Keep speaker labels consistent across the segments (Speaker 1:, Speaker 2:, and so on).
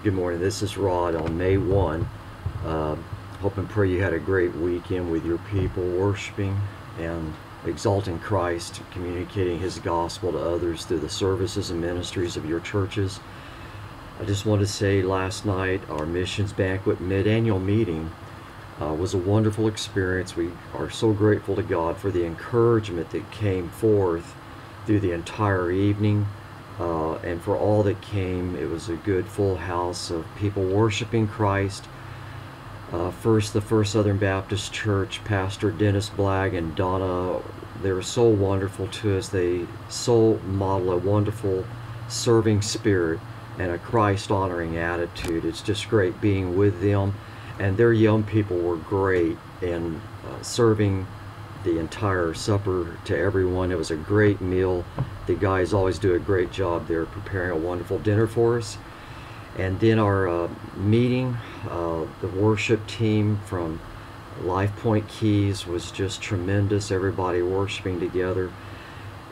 Speaker 1: Good morning. This is Rod on May 1. Uh, Hope and pray you had a great weekend with your people, worshiping and exalting Christ, communicating His gospel to others through the services and ministries of your churches. I just want to say last night, our missions banquet mid-annual meeting was a wonderful experience. We are so grateful to God for the encouragement that came forth through the entire evening. And for all that came, it was a good full house of people worshiping Christ. First, the First Southern Baptist Church, Pastor Dennis Blagg and Donna, they were so wonderful to us. They so model a wonderful serving spirit and a Christ-honoring attitude. It's just great being with them. And their young people were great in serving the entire supper to everyone. It was a great meal. The guys always do a great job there preparing a wonderful dinner for us. And then our meeting, the worship team from Life Point Keys was just tremendous. Everybody worshiping together.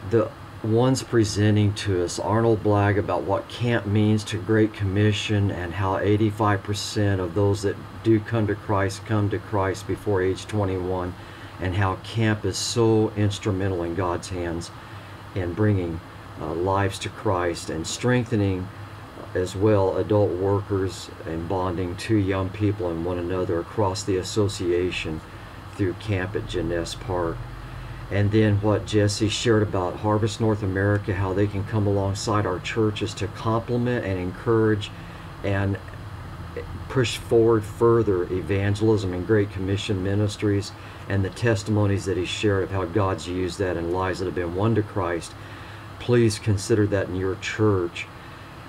Speaker 1: The ones presenting to us, Arnold Blagg, about what camp means to Great Commission and how 85% of those that do come to Christ before age 21, and how camp is so instrumental in God's hands in bringing lives to Christ and strengthening as well adult workers and bonding to young people and one another across the association through camp at Jeunesse Park. And then what Jesse shared about Harvest North America, how they can come alongside our churches to complement and encourage and push forward further evangelism and Great Commission ministries, and the testimonies that he shared of how God's used that in lives that have been won to Christ. Please consider that in your church.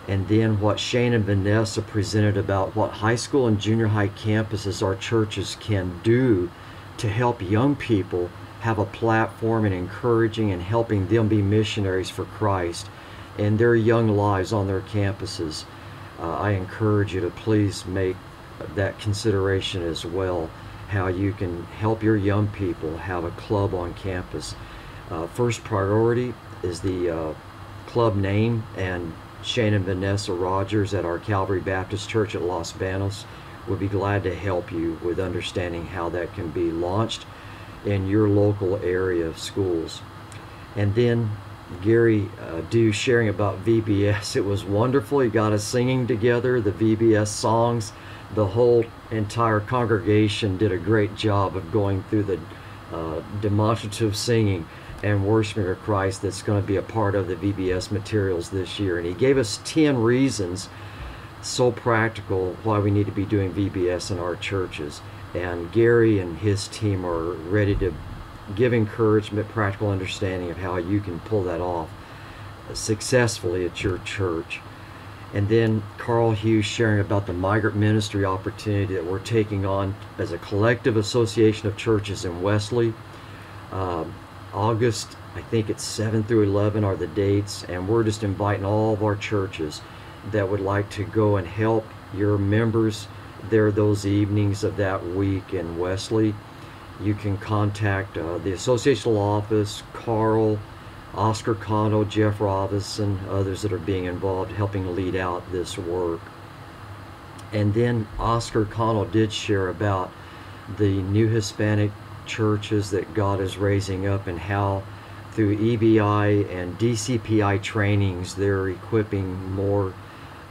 Speaker 1: And then what Shane and Vanessa presented about what high school and junior high campuses our churches can do to help young people have a platform and encouraging and helping them be missionaries for Christ in their young lives on their campuses. I encourage you to please make that consideration as well, how you can help your young people have a club on campus. First priority is the club name, and Shane and Vanessa Rogers at our Calvary Baptist Church at Los Banos would be glad to help you with understanding how that can be launched in your local area of schools. And then Gary Dew sharing about VBS. It was wonderful. He got us singing together the VBS songs. The whole entire congregation did a great job of going through the demonstrative singing and worshiping of Christ that's going to be a part of the VBS materials this year. And he gave us 10 reasons, so practical, why we need to be doing VBS in our churches. And Gary and his team are ready to give encouragement, practical understanding of how you can pull that off successfully at your church. And then Carl Hughes sharing about the migrant ministry opportunity that we're taking on as a collective association of churches in Wesley. August, I think it's 7 through 11 are the dates, and we're just inviting all of our churches that would like to go and help your members there those evenings of that week in Wesley. You can contact the associational office, Carl, Oscar Cano, Jeff Robinson, others that are being involved helping lead out this work. And then Oscar Cano did share about the new Hispanic churches that God is raising up and how through EBI and DCPI trainings they're equipping more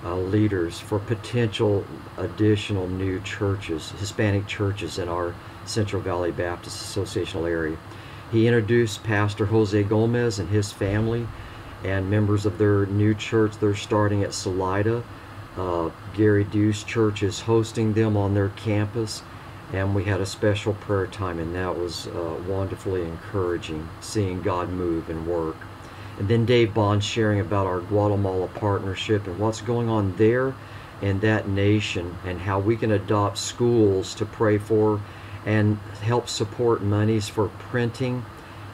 Speaker 1: leaders for potential additional new churches, Hispanic churches in our Central Valley Baptist Associational area. He introduced Pastor Jose Gomez and his family and members of their new church. They're starting at Salida. Gary Deuce Church is hosting them on their campus, and we had a special prayer time, and that was wonderfully encouraging, seeing God move and work. And then Dave Bond sharing about our Guatemala partnership and what's going on there in that nation, and how we can adopt schools to pray for and help support monies for printing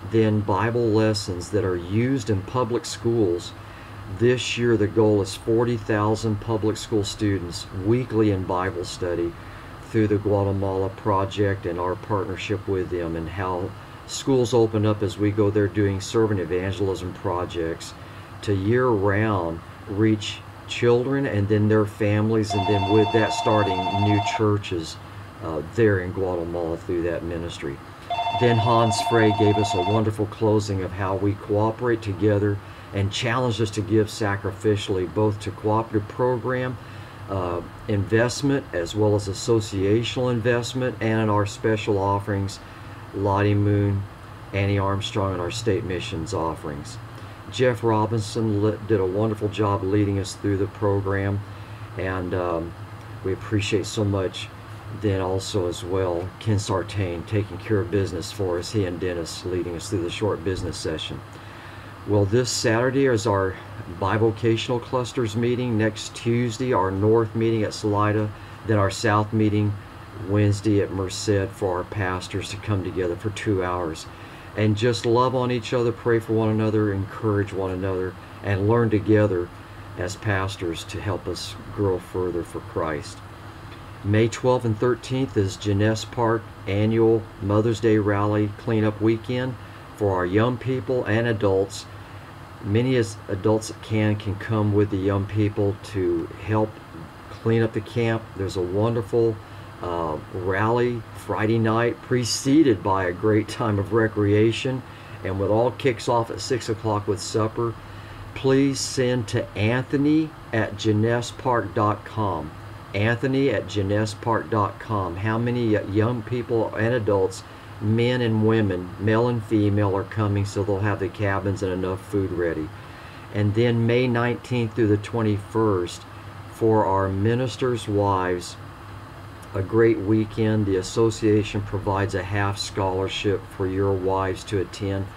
Speaker 1: then Bible lessons that are used in public schools. This year the goal is 40,000 public school students weekly in Bible study through the Guatemala project and our partnership with them, and how schools open up as we go there doing servant evangelism projects to year-round reach children and then their families, and then with that starting new churches there in Guatemala through that ministry. Then Hans Frey gave us a wonderful closing of how we cooperate together and challenged us to give sacrificially both to cooperative program investment as well as associational investment, and in our special offerings, Lottie Moon, Annie Armstrong, and our state missions offerings. Jeff Robinson did a wonderful job leading us through the program, and we appreciate so much. Then also as well, Ken Sartain taking care of business for us, he and Dennis leading us through the short business session. Well, this Saturday is our bivocational clusters meeting. Next Tuesday, our North meeting at Salida. Then our South meeting Wednesday at Merced for our pastors to come together for 2 hours. And just love on each other, pray for one another, encourage one another, and learn together as pastors to help us grow further for Christ. May 12th and 13th is Jeunesse Park annual Mother's Day Rally cleanup weekend for our young people and adults. Many as adults that can come with the young people to help clean up the camp. There's a wonderful rally Friday night preceded by a great time of recreation, and with all kicks off at 6 o'clock with supper. Please send to Anthony@JeunessePark.com. Anthony@JeunessePark.com. How many young people and adults, men and women, male and female, are coming, so they'll have the cabins and enough food ready. And then May 19th through the 21st for our ministers' wives, a great weekend. The association provides a half scholarship for your wives to attend.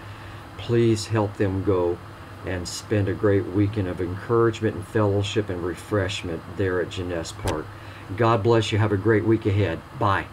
Speaker 1: Please help them go and spend a great weekend of encouragement and fellowship and refreshment there at Jeunesse Park. God bless you. Have a great week ahead. Bye.